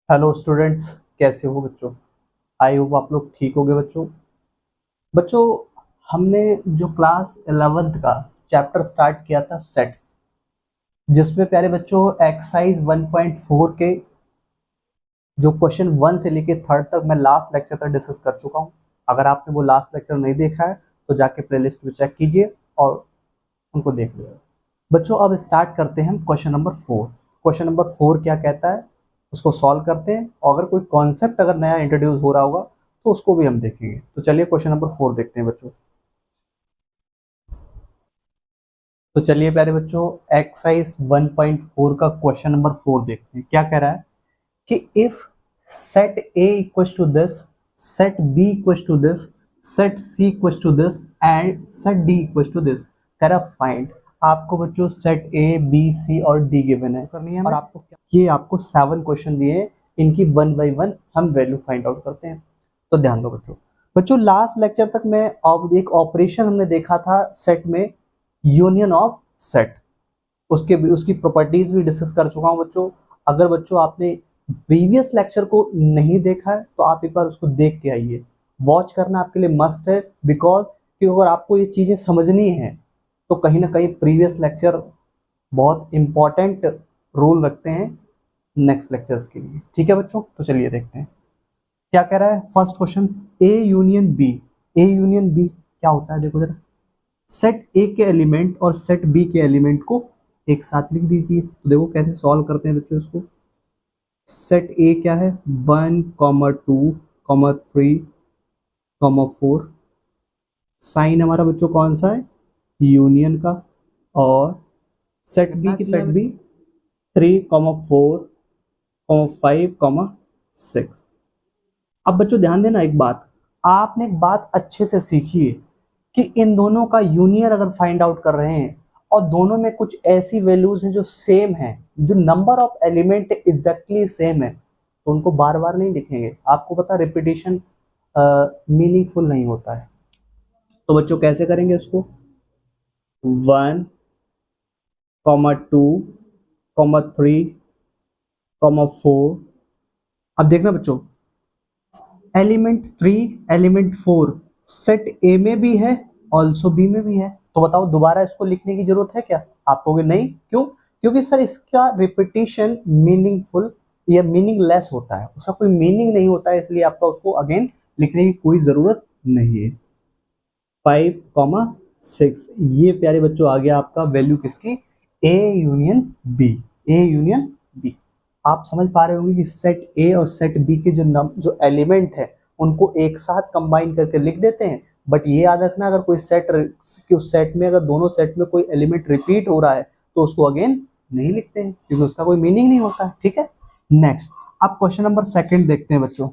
Hello students, कैसे हो बच्चों। आई होप आप लोग ठीक होगे बच्चों। बच्चों, हमने जो क्लास 11th का चैप्टर स्टार्ट किया था सेट्स, जिसमें प्यारे बच्चों एक्सरसाइज 1.4 के जो क्वेश्चन 1 से लेके 3rd तक मैं लास्ट लेक्चर तक डिस्कस कर चुका हूँ। अगर आपने वो लास्ट लेक्चर नहीं देखा है तो जाके प्लेलिस्ट में चेक कीजिए और उनको देख लीजिए। बच्चों, अब स्टार्ट करते हैं हम क्वेश्चन नंबर 4। क्वेश्चन नंबर 4 क्या कहता है उसको सॉल्व करते हैं, और अगर कोई कॉन्सेप्ट अगर नया इंट्रोड्यूस हो रहा होगा तो उसको भी हम देखेंगे। तो चलिए क्वेश्चन नंबर 4 देखते हैं बच्चों। तो चलिए प्यारे बच्चों, एक्सरसाइज 1.4 का क्वेश्चन नंबर 4 देखते हैं। क्या कह रहा है कि if set A equals to this, set B equals to this, set C equals to this and set D equals to this. कह रहा फाइंड। आपको बच्चों सेट ए बी सी और डी गिवन है करनी है, और आपको ये आपको 7 क्वेश्चन दिए हैं। इनकी 1 बाय 1 हम वैल्यू फाइंड आउट करते हैं। तो ध्यान दो बच्चों। बच्चों, लास्ट लेक्चर तक मैं एक ऑपरेशन हमने देखा था सेट में, यूनियन ऑफ सेट। उसकी प्रॉपर्टीज भी डिस्कस कर चुका हूं बच्चों। अगर बच्चों आपने प्रीवियस लेक्चर को नहीं देखा है तो आप एक बार उसको देख के आइए। वॉच करना आपके लिए मस्ट है, बिकॉज कि अगर आपको ये चीजें समझनी है तो कहीं ना कहीं प्रीवियस लेक्चर बहुत इंपॉर्टेंट रोल रखते हैं नेक्स्ट लेक्चर्स के लिए। ठीक है बच्चों, तो चलिए देखते हैं क्या कह रहा है। First question, A union B. A union B क्या होता है देखो जरा। सेट ए के एलिमेंट और सेट बी के एलिमेंट को एक साथ लिख दीजिए। तो देखो कैसे सॉल्व करते हैं बच्चों इसको। सेट ए क्या है, 1,2,3,4। साइन हमारा बच्चों कौन सा है, यूनियन का। और सेट बी कितना, सेट बी 3,4,5,6। अब बच्चों ध्यान देना एक बात, आपने एक बात अच्छे से सीखी है कि इन दोनों का यूनियन अगर फाइंड आउट कर रहे हैं और दोनों में कुछ ऐसी वैल्यूज हैं जो सेम है, जो number of element exactly same है, तो उनको बार बार नहीं लिखेंगे। आपको पता रिपीटिशन मीनिंगफुल नहीं होता है। तो बच्चों कैसे करेंगे उसको, 1,2,3,4। अब देखना बच्चों, एलिमेंट 3 एलिमेंट 4 सेट ए में भी है, ऑल्सो बी में भी है। तो बताओ दोबारा इसको लिखने की जरूरत है क्या? आप कहोगे नहीं, क्यों? क्योंकि सर इसका रिपीटिशन मीनिंगफुल या मीनिंगलेस होता है, उसका कोई मीनिंग नहीं होता है, इसलिए आपका उसको अगेन लिखने की कोई जरूरत नहीं है। 5,6 ये प्यारे बच्चों आ गया आपका वैल्यू किसकी, A union B. A union B. आप समझ पा रहे होंगे कि सेट ए और सेट बी के जो एलिमेंट है उनको एक साथ कंबाइन करके लिख देते हैं। बट ये याद रखना, अगर कोई सेट कि उस सेट में अगर दोनों सेट में कोई एलिमेंट रिपीट हो रहा है तो उसको अगेन नहीं लिखते हैं, क्योंकि उसका कोई मीनिंग नहीं होता। ठीक है, नेक्स्ट अब क्वेश्चन नंबर 2 देखते हैं बच्चों।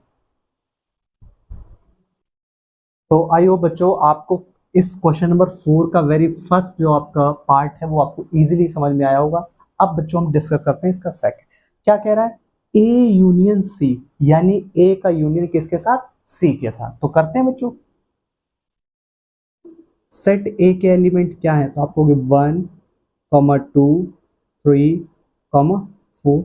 तो आई होप बच्चों आपको इस क्वेश्चन नंबर 4 का वेरी फर्स्ट जो आपका पार्ट है वो आपको इजीली समझ में आया होगा। अब बच्चों हम डिस्कस करते हैं इसका सेकंड। क्या कह रहा है, ए यूनियन सी, यानी ए का यूनियन किसके साथ, सी के साथ। तो करते हैं बच्चों। सेट ए के एलिमेंट क्या है, तो आप कहोगे 1,2,3,4।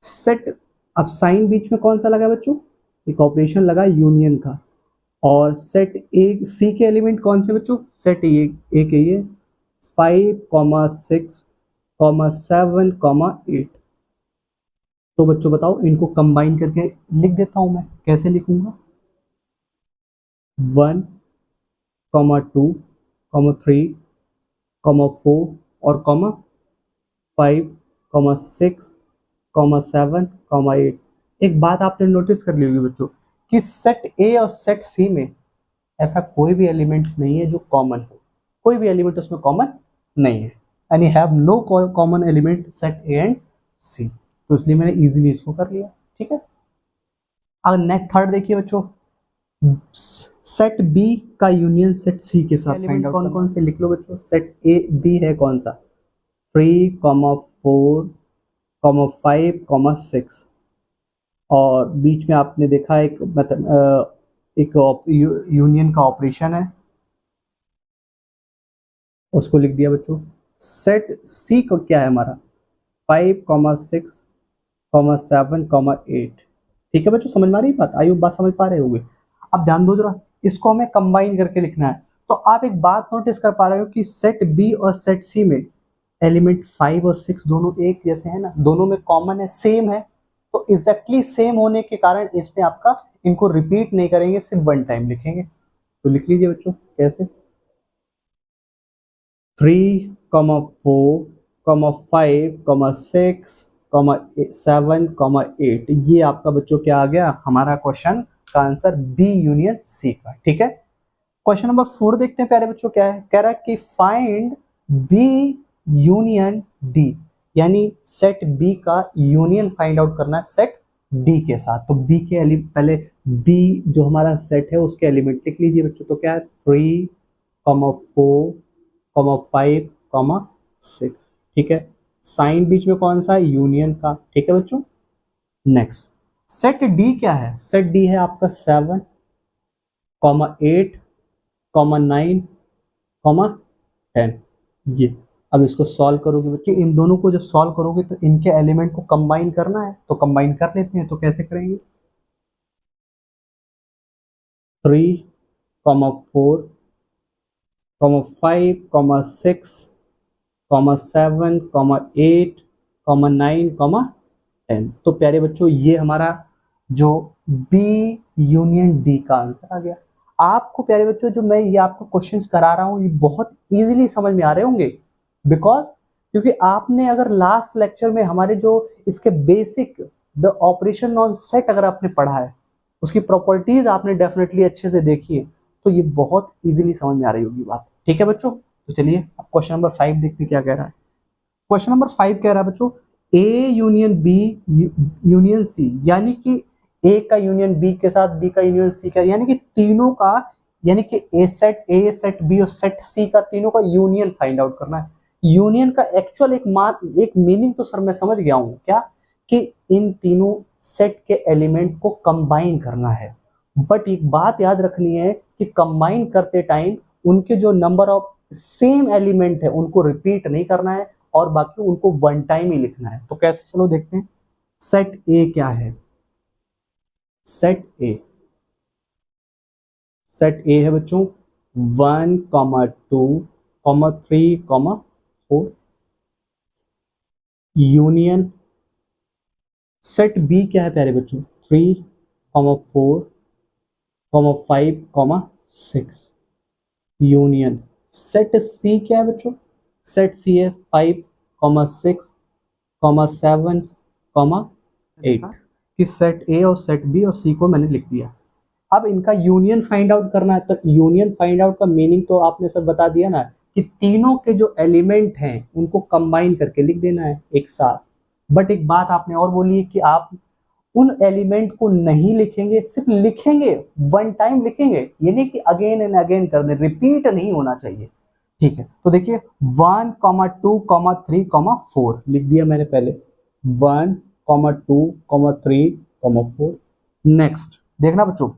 सेट, अब साइन बीच में कौन सा लगा बच्चों, एक ऑपरेशन लगा यूनियन का। और सेट ए सी के एलिमेंट कौन से बच्चों, सेट ए के ये 5,6,7,8। तो बच्चों बताओ इनको कंबाइन करके लिख देता हूं मैं, कैसे लिखूंगा, 1,2,3,4 और 5,6,7,8। एक बात आपने नोटिस कर ली होगी बच्चों कि सेट ए और सेट सी में ऐसा कोई भी एलिमेंट नहीं है जो कॉमन हो। कोई भी एलिमेंट उसमें कॉमन नहीं है, यानी have no common element set A and C. तो इसलिए मैंने इजीली इसको कर लिया। ठीक है, अब नेक्स्ट थर्ड देखिए बच्चों, सेट बी का यूनियन सेट सी के साथ फाइंड आउट कौन कौन से लिख लो बच्चों। सेट ए बी है कौन सा, 3,4,5,6। और बीच में आपने देखा एक मतलब एक यूनियन का ऑपरेशन है, उसको लिख दिया बच्चों। सेट सी को क्या है हमारा, 5,6 कॉमा 7 कॉमा 8। ठीक है बच्चों, समझ में आ रही है बात? आई होप बात समझ पा रहे होगे। अब ध्यान दो जरा, इसको हमें कंबाइन करके लिखना है। तो आप एक बात नोटिस कर पा रहे हो कि सेट बी और सेट सी में एलिमेंट 5 और 6 दोनों एक जैसे है ना, दोनों में कॉमन है, सेम है। तो एग्जैक्टली सेम होने के कारण इसमें आपका इनको रिपीट नहीं करेंगे, सिर्फ वन टाइम लिखेंगे। तो लिख लीजिए बच्चों, कैसे? 3, 4, 5, 6, 7, 8। ये आपका बच्चों क्या आ गया? हमारा क्वेश्चन का आंसर बी यूनियन सी का। ठीक है, क्वेश्चन नंबर 4 देखते हैं प्यारे बच्चों, क्या है? कह रहा है कि फाइंड बी यूनियन डी, यानी सेट बी का यूनियन फाइंड आउट करना है सेट डी के साथ। तो बी के पहले बी जो हमारा सेट है उसके एलिमेंट लिख लीजिए बच्चों। तो क्या है? 3, 4, 5, 6। ठीक है, साइन बीच में कौन सा है? यूनियन का। ठीक है बच्चों, नेक्स्ट सेट डी क्या है? सेट डी है आपका 7, 8, 9, 10। ये अब इसको सॉल्व करोगे बच्चे, इन दोनों को जब सॉल्व करोगे तो इनके एलिमेंट को कंबाइन करना है, तो कंबाइन कर लेते हैं। तो कैसे करेंगे? 3, 4, 5, 6, 7, 8, 9, 10। तो प्यारे बच्चों, ये हमारा जो बी यूनियन डी का आंसर आ गया। आपको प्यारे बच्चों, जो मैं ये आपको क्वेश्चंस करा रहा हूँ, ये बहुत इजीली समझ में आ रहे होंगे, बिकॉज क्योंकि आपने अगर लास्ट लेक्चर में हमारे जो इसके basic the operation on set अगर आपने पढ़ा है, उसकी प्रॉपर्टीज आपने डेफिनेटली अच्छे से देखी है, तो ये बहुत इजीली समझ में आ रही होगी बात। ठीक है बच्चों, तो चलिए अब क्वेश्चन नंबर 5 देखते हैं क्या कह रहा है। क्वेश्चन नंबर 5 कह रहा है बच्चों, A union B union C, यानी कि ए का यूनियन बी के साथ, बी का यूनियन सी का, यानी कि तीनों का, यानी कि ए, सेट बी और सेट सी का तीनों का यूनियन फाइंड आउट करना है। यूनियन का एक्चुअल एक मीनिंग तो सर मैं समझ गया हूं, क्या? कि इन तीनों सेट के एलिमेंट को कंबाइन करना है। बट एक बात याद रखनी है कि कंबाइन करते टाइम उनके जो नंबर ऑफ सेम एलिमेंट है उनको रिपीट नहीं करना है, और बाकी उनको वन टाइम ही लिखना है। तो कैसे, चलो देखते हैं। सेट ए क्या है? सेट ए, सेट ए है बच्चों 1, 2, 3, 4। यूनियन सेट बी क्या है प्यारे बच्चों? 3, 4, 5, 6। यूनियन सेट सी क्या है बच्चों? सेट सी है 5, 6, 7, 8। कि सेट ए और सेट बी और सी को मैंने लिख दिया। अब इनका यूनियन फाइंड आउट करना है। तो यूनियन फाइंड आउट का मीनिंग तो आपने सर बता दिया ना, कि तीनों के जो एलिमेंट हैं उनको कंबाइन करके लिख देना है एक साथ। बट एक बात आपने और बोली है कि आप उन एलिमेंट को नहीं लिखेंगे, सिर्फ लिखेंगे, वन टाइम लिखेंगे, ये नहीं कि अगेन एंड अगेन कर दे, रिपीट नहीं होना चाहिए। ठीक है, तो देखिए 1, 2, 3, 4 लिख दिया मैंने पहले। 1, 2, 3, 4। नेक्स्ट देखना बच्चों,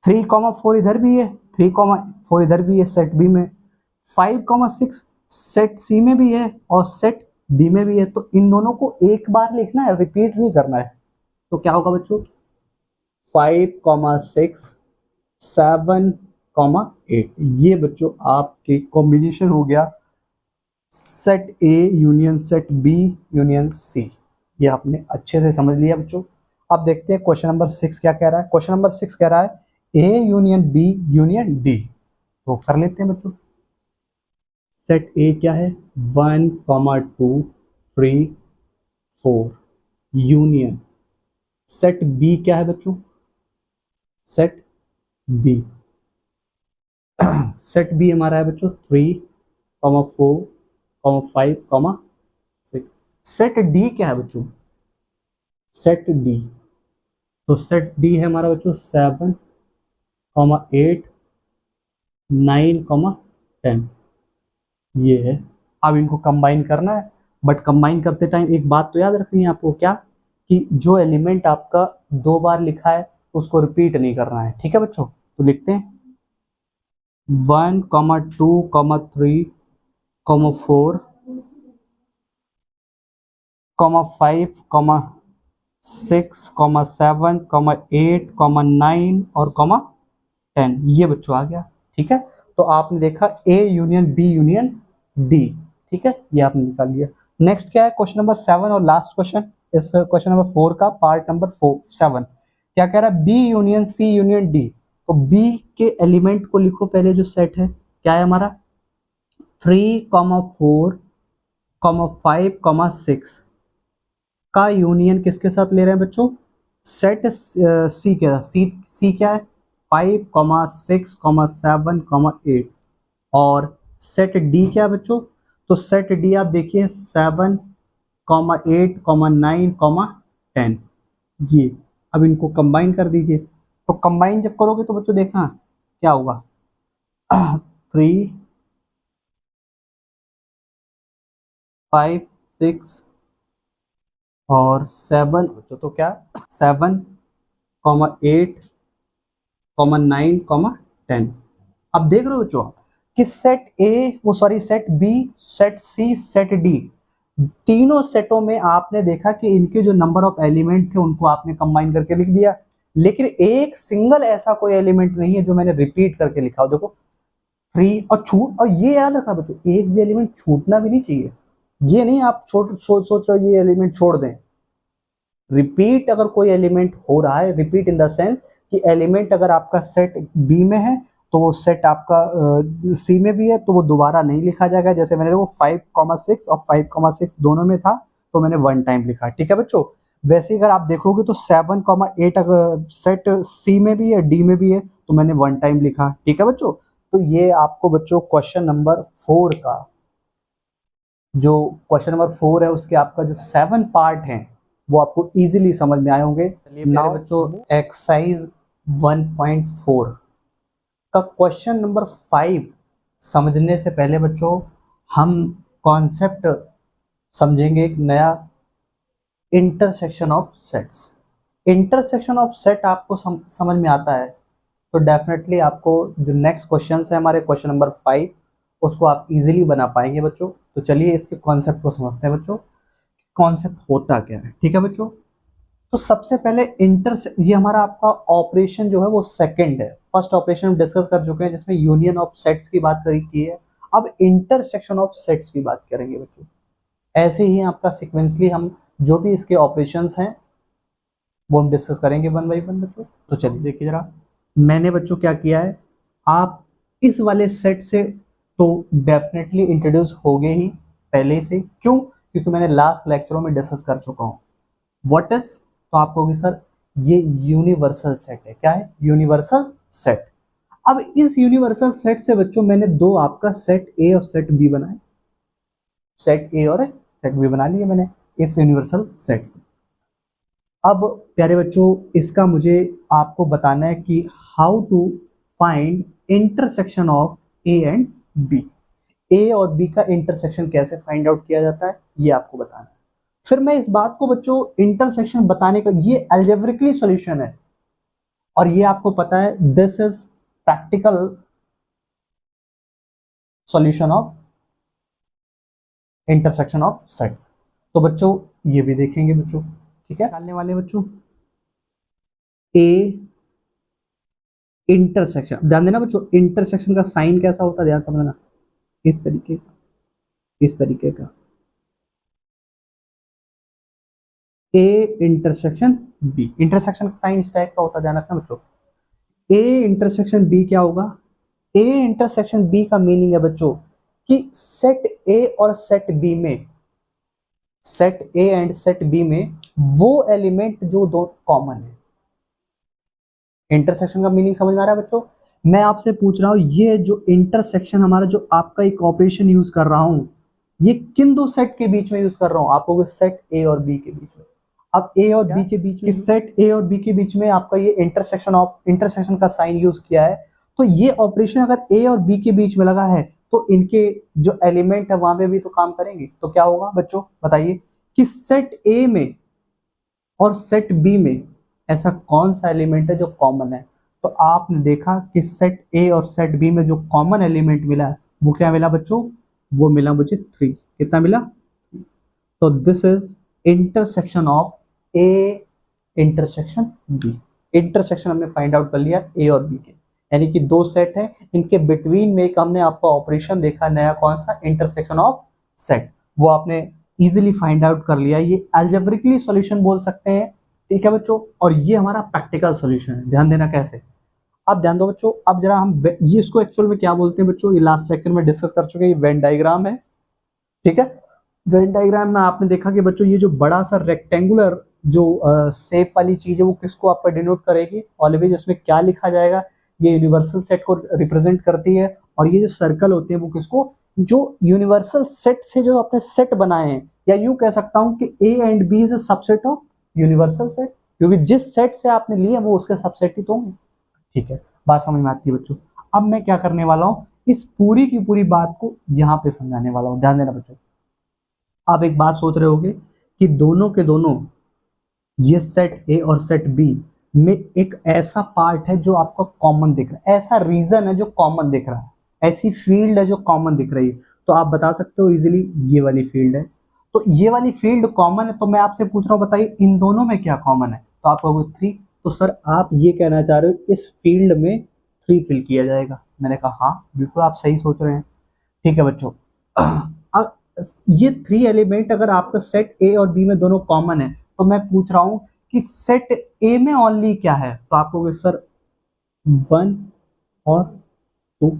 3, 4 इधर भी है, 3, 4 इधर भी है सेट बी में, 5, 6 सेट सी में भी है और सेट बी में भी है। तो इन दोनों को एक बार लिखना है, रिपीट नहीं करना है। तो क्या होगा बच्चों? 5, 6, 7, 8। ये बच्चों आपके कॉम्बिनेशन हो गया set A union set B union C. ये आपने अच्छे से समझ लिया बच्चों। अब देखते हैं क्वेश्चन नंबर 6 क्या कह रहा है। क्वेश्चन नंबर 6 कह रहा है A union B union D. तो कर लेते हैं बच्चों। सेट ए क्या है? 1, 2, 3, 4। यूनियन सेट बी क्या है बच्चों? सेट बी सेट बी हमारा है बच्चों 3, 4, 5, 6। सेट डी क्या है बच्चों? सेट डी, तो सेट डी है हमारा बच्चों 7, 8, 9, 10। ये है। अब इनको कंबाइन करना है, बट कंबाइन करते टाइम एक बात तो याद रखनी है आपको, क्या? कि जो एलिमेंट आपका दो बार लिखा है उसको रिपीट नहीं करना है। ठीक है बच्चों, तो लिखते हैं 1, 2, 3, 4, 5, 6,7,8,9 और 10, ये बच्चों आ गया। ठीक है, तो आपने देखा A union B union D। ठीक है, ये आपने निकाल लिया। नेक्स्ट क्या है, क्वेश्चन नंबर 7 और लास्ट क्वेश्चन इस क्वेश्चन नंबर 4 का, पार्ट नंबर 7। क्या कह रहा है, B union C union D। तो B के एलिमेंट को लिखो पहले, जो सेट है क्या है हमारा, 3,4,5,6 का यूनियन किसके साथ ले रहे हैं बच्चों, सेट सी के साथ। सी क्या है, 5,6,7,8। और सेट डी क्या है बच्चों, तो सेट डी आप देखिए 7,8,9,10। ये अब इनको कंबाइन कर दीजिए। तो कंबाइन जब करोगे तो बच्चों देखना क्या होगा, 3, 5, 6 और 7 बच्चों, तो क्या 7,8,9,10। अब देख रहे हो बच्चों कि सेट ए, वो सॉरी सेट बी, सेट सी, सेट डी, तीनों सेटों में आपने देखा कि इनके जो नंबर ऑफ एलिमेंट थे उनको आपने कंबाइन करके लिख दिया, लेकिन एक सिंगल ऐसा कोई एलिमेंट नहीं है जो मैंने रिपीट करके लिखा हो। देखो 3 और छूट, और ये याद रखना बच्चों, एक भी एलिमेंट छूटना भी नहीं चाहिए। ये नहीं आप सोच रहे हो ये एलिमेंट छोड़ दें। रिपीट अगर कोई एलिमेंट हो रहा है, रिपीट इन द सेंस कि एलिमेंट अगर आपका सेट बी में है तो वो सेट आपका सी में भी है, तो वो दोबारा नहीं लिखा जाएगा। जैसे मैंने देखो 5,6 और 5,6 दोनों में था, तो मैंने 1 टाइम लिखा। ठीक है बच्चों, वैसे अगर आप देखोगे तो 7,8 अगर सेट सी में भी है, डी में भी है, तो मैंने 1 टाइम लिखा। ठीक है बच्चों, तो ये आपको बच्चों क्वेश्चन नंबर 4 का, जो क्वेश्चन नंबर 4 है उसके आपका जो 7 पार्ट हैं वो आपको इजीली समझ में आए होंगे। नाउ बच्चों एक्सरसाइज 1.4 का क्वेश्चन नंबर 5 समझने से पहले बच्चों हम कॉन्सेप्ट समझेंगे एक नया, intersection of sets. Intersection of set आपको समझ में आता है तो डेफिनेटली आपको जो नेक्स्ट क्वेश्चन है हमारे क्वेश्चन नंबर 5 उसको आप इजीली बना पाएंगे बच्चों। तो चलिए इसके कॉन्सेप्ट को समझते हैं बच्चों, कॉन्सेप्ट होता क्या है। ठीक है बच्चों, तो सबसे पहले ये हमारा आपका ऑपरेशन जो है वो सेकंड है। फर्स्ट ऑपरेशन हम डिस्कस कर चुके हैं जिसमें यूनियन ऑफ सेट्स की बात की है। अब इंटरसेक्शन ऑफ सेट्स की बात करेंगे बच्चों। ऐसे ही आपका सिक्वेंसली हम जो भी इसके ऑपरेशंस हैं वो हम डिस्कस करेंगे 1 बाय 1 बच्चों। तो चलिए देखिए जरा, मैंने बच्चों क्या किया है, आप इस वाले सेट से तो डेफिनेटली इंट्रोड्यूस हो गए ही पहले से। क्यों, क्योंकि मैंने लास्ट लेक्चरों में डिस्कस कर चुका हूँ। व्हाट इज, तो आप कहोगे सर ये यूनिवर्सल सेट है। क्या है, यूनिवर्सल सेट। अब इस यूनिवर्सल सेट से बच्चों मैंने दो आपका सेट ए और सेट बी बनाए, सेट ए और सेट बी बना लिए मैंने इस यूनिवर्सल सेट से। अब प्यारे बच्चों इसका मुझे आपको बताना है कि how to find intersection of A and B. A और बी का इंटरसेक्शन कैसे फाइंड आउट किया जाता है ये आपको बताना है। फिर मैं इस बात को बच्चों इंटरसेक्शन बताने का, ये अलजेब्रिकली सॉल्यूशन है और ये आपको पता है, this is practical solution of intersection of sets. तो बच्चों ये भी देखेंगे बच्चों। ठीक है, निकालने वाले बच्चों ए इंटरसेक्शन, ध्यान देना बच्चों इंटरसेक्शन का साइन कैसा होता है, ध्यान समझना, इस तरीके का, इस तरीके का ए इंटरसेक्शन बी। इंटरसेक्शन का साइन इस टाइप का होता है, ध्यान रखना बच्चों। ए इंटरसेक्शन बी क्या होगा, ए इंटरसेक्शन बी का मीनिंग है बच्चों कि सेट ए और सेट बी में, set A and set B में वो एलिमेंट जो दो कॉमन है। इंटरसेक्शन का मीनिंग समझ में आ रहा है बच्चों। मैं आपसे पूछ रहा हूं ये जो इंटरसेक्शन हमारा जो आपका एक ऑपरेशन यूज कर रहा हूं, ये किन दो सेट के बीच में यूज कर रहा हूं, आपको सेट ए और बी के बीच में। अब ए और बी के बीच में, सेट ए और बी के बीच में आपका ये इंटरसेक्शन का साइन यूज किया है। तो ये ऑपरेशन अगर ए और बी के बीच में लगा है तो इनके जो एलिमेंट है वहां पे भी तो काम करेंगे। तो क्या होगा बच्चों बताइए कि सेट ए में और सेट बी में ऐसा कौन सा एलिमेंट है जो कॉमन है। तो आपने देखा कि सेट ए और सेट बी में जो कॉमन एलिमेंट मिला है वो क्या मिला बच्चों, वो मिला मुझे 3। कितना मिला, तो this is intersection of A intersection B. Intersection हमने फाइंड आउट कर लिया ए और बी के, यानी कि दो सेट है, इनके बिटवीन में एक हमने आपका ऑपरेशन देखा नया, कौन सा, इंटरसेक्शन ऑफ सेट, वो आपने इजीली फाइंड आउट कर लिया। ये अलजेब्रिकली सॉल्यूशन बोल सकते हैं, ठीक है बच्चों। और ये हमारा प्रैक्टिकल सॉल्यूशन है, ध्यान देना कैसे। अब ध्यान दो बच्चों, अब जरा हम ये इसको एक्चुअल में क्या बोलते हैं बच्चों, ये लास्ट लेक्चर में डिस्कस कर चुके हैं, ये वेन डायग्राम है, ठीक है। वेन डायग्राम में आपने देखा कि बच्चों ये जो बड़ा सा रेक्टेंगुलर जो शेप वाली चीज है वो किसको आपका डिनोट करेगी, ऑलवेज इसमें क्या लिखा जाएगा, ये यूनिवर्सल सेट को रिप्रेजेंट करती है। और ये जो सर्कल होते हैं वो किसको, जो यूनिवर्सल सेट से जो अपने सेट बनाए हैं, या यूं कह सकता हूं कि A and B is a subset of universal set, क्योंकि जिस सेट से आपने लिए वो उसके सबसेट ही तो होंगे, ठीक है। बात समझ में आती है बच्चों। अब मैं क्या करने वाला हूं, इस पूरी की पूरी बात को यहां पे समझाने वाला हूं, ध्यान देना बच्चों। आप एक बात सोच रहे होगे कि दोनों के दोनों, ये सेट ए और सेट बी में एक ऐसा पार्ट है जो आपको कॉमन दिख रहा है, ऐसा रीजन है जो कॉमन दिख रहा है, ऐसी फील्ड है जो कॉमन दिख रही है, तो आप बता सकते हो इजीली ये वाली फील्ड है। तो ये वाली फील्ड कॉमन है, तो मैं आपसे पूछ रहा हूँ बताइए इन दोनों में क्या कॉमन है, तो आप कहोगे 3। तो सर आप ये कहना चाह रहे हो इस फील्ड में 3 फिल किया जाएगा। मैंने कहा हाँ बिल्कुल आप सही सोच रहे हैं, ठीक है बच्चों। अब ये 3 एलिमेंट अगर आपका सेट ए और बी में दोनों कॉमन है, तो मैं पूछ रहा हूं कि सेट ए में ओनली क्या है, तो आप कहोगे सर 1 और 2।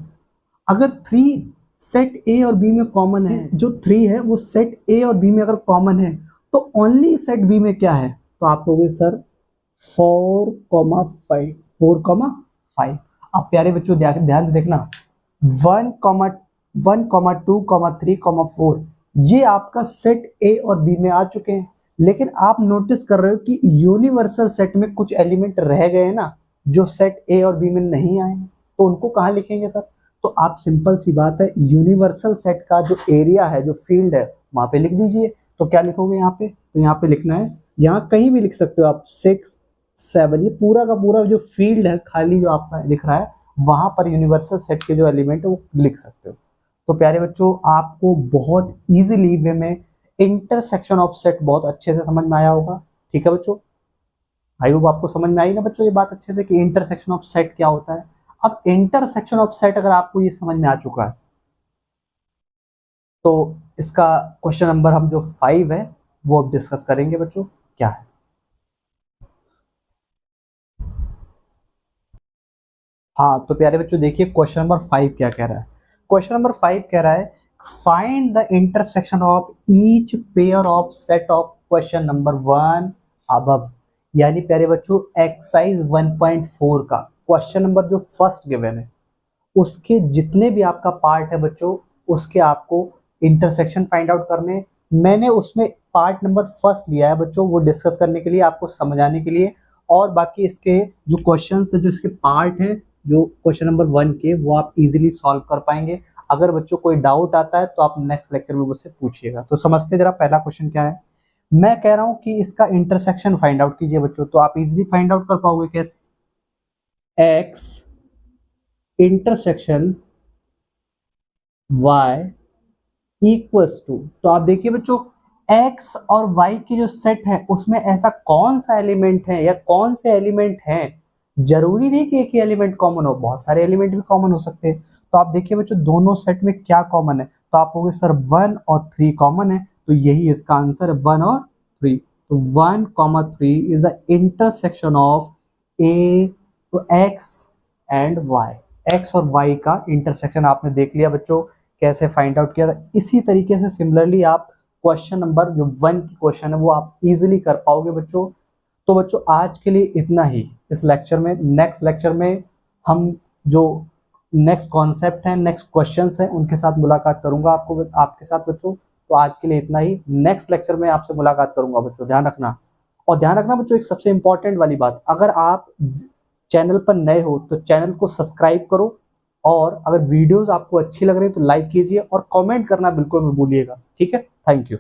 अगर 3 सेट ए और बी में कॉमन है, जो 3 है वो सेट ए और बी में अगर कॉमन है, तो ओनली सेट बी में क्या है, तो आप कहोगे सर 4,5। 4,5। अब प्यारे बच्चों ध्यान से देखना, 1, 2, 3, 4 ये आपका सेट ए और बी में आ चुके हैं। लेकिन आप नोटिस कर रहे हो कि यूनिवर्सल सेट में कुछ एलिमेंट रह गए ना, जो सेट ए और बी में नहीं आए, तो उनको कहाँ लिखेंगे सर, तो आप सिंपल सी बात है, यूनिवर्सल सेट का जो एरिया है, जो फील्ड है, वहां पे लिख दीजिए। तो क्या लिखोगे यहाँ पे, तो यहाँ पे लिखना है, यहाँ कहीं भी लिख सकते हो आप 6, 7, ये पूरा का पूरा जो फील्ड है खाली जो आपका दिख रहा है, वहां पर यूनिवर्सल सेट के जो एलिमेंट है वो लिख सकते हो। तो प्यारे बच्चों आपको बहुत इजीली वे में इंटरसेक्शन ऑफ सेट बहुत अच्छे से समझ में आया होगा, ठीक है बच्चों। आई होप आपको समझ में आई ना बच्चों ये बात अच्छे से कि इंटरसेक्शन ऑफ सेट क्या होता है। अब इंटरसेक्शन ऑफ सेट अगर आपको ये समझ में आ चुका है, तो इसका क्वेश्चन नंबर हम जो 5 है वो अब डिस्कस करेंगे बच्चों, क्या है। हाँ तो प्यारे बच्चों देखिए क्वेश्चन नंबर 5 क्या कह रहा है। क्वेश्चन नंबर 5 कह रहा है find the intersection of each pair of set of question number 1 above. यानी प्यारे बच्चों एक्सरसाइज 1.4 का क्वेश्चन नंबर जो फर्स्ट गिवन है उसके जितने भी आपका पार्ट है बच्चों, उसके आपको इंटरसेक्शन फाइंड आउट करने। मैंने उसमें पार्ट नंबर फर्स्ट लिया है बच्चों, वो डिस्कस करने के लिए, आपको समझाने के लिए, और बाकी इसके जो क्वेश्चंस है, जो इसके पार्ट हैं, जो क्वेश्चन नंबर 1 के, वो आप इजीली सॉल्व कर पाएंगे। अगर बच्चों कोई डाउट आता है तो आप नेक्स्ट लेक्चर में मुझसे पूछिएगा। तो समझते जरा पहला क्वेश्चन क्या है। मैं कह रहा हूं कि इसका इंटरसेक्शन फाइंड आउट कीजिए बच्चों, तो आप इजीली फाइंड आउट कर पाओगे कैसे, X intersection y equals to, तो आप देखिए बच्चों x और y की जो सेट है उसमें ऐसा कौन सा एलिमेंट है या कौन से एलिमेंट हैं, जरूरी नहीं कि एक ही एलिमेंट कॉमन हो, बहुत सारे एलिमेंट भी कॉमन हो सकते हैं। तो आप देखिए बच्चों दोनों सेट में क्या कॉमन है, तो आप कहोगे सर 1 और 3 कॉमन है, तो यही इसका आंसर है 1 और 3। तो 1,3 इज द इंटरसेक्शन ऑफ ए तो x एंड y। x और y का इंटरसेक्शन आपने देख लिया बच्चों, कैसे फाइंड आउट किया था। इसी तरीके से सिमिलरली आप क्वेश्चन नंबर जो 1 की क्वेश्चन है वो आप इजीली कर पाओगे बच्चों। तो बच्चों आज के लिए इतना ही इस लेक्चर में। नेक्स्ट लेक्चर में हम जो नेक्स्ट कॉन्सेप्ट है, नेक्स्ट क्वेश्चंस हैं, उनके साथ मुलाकात करूंगा आपके साथ बच्चों। तो आज के लिए इतना ही, नेक्स्ट लेक्चर में आपसे मुलाकात करूंगा बच्चों, ध्यान रखना। और ध्यान रखना बच्चों एक सबसे इंपॉर्टेंट वाली बात, अगर आप चैनल पर नए हो तो चैनल को सब्सक्राइब करो, और अगर वीडियोस आपको अच्छी लग रही है तो लाइक कीजिए और कमेंट करना बिल्कुल मत भूलिएगा, ठीक है। Thank you.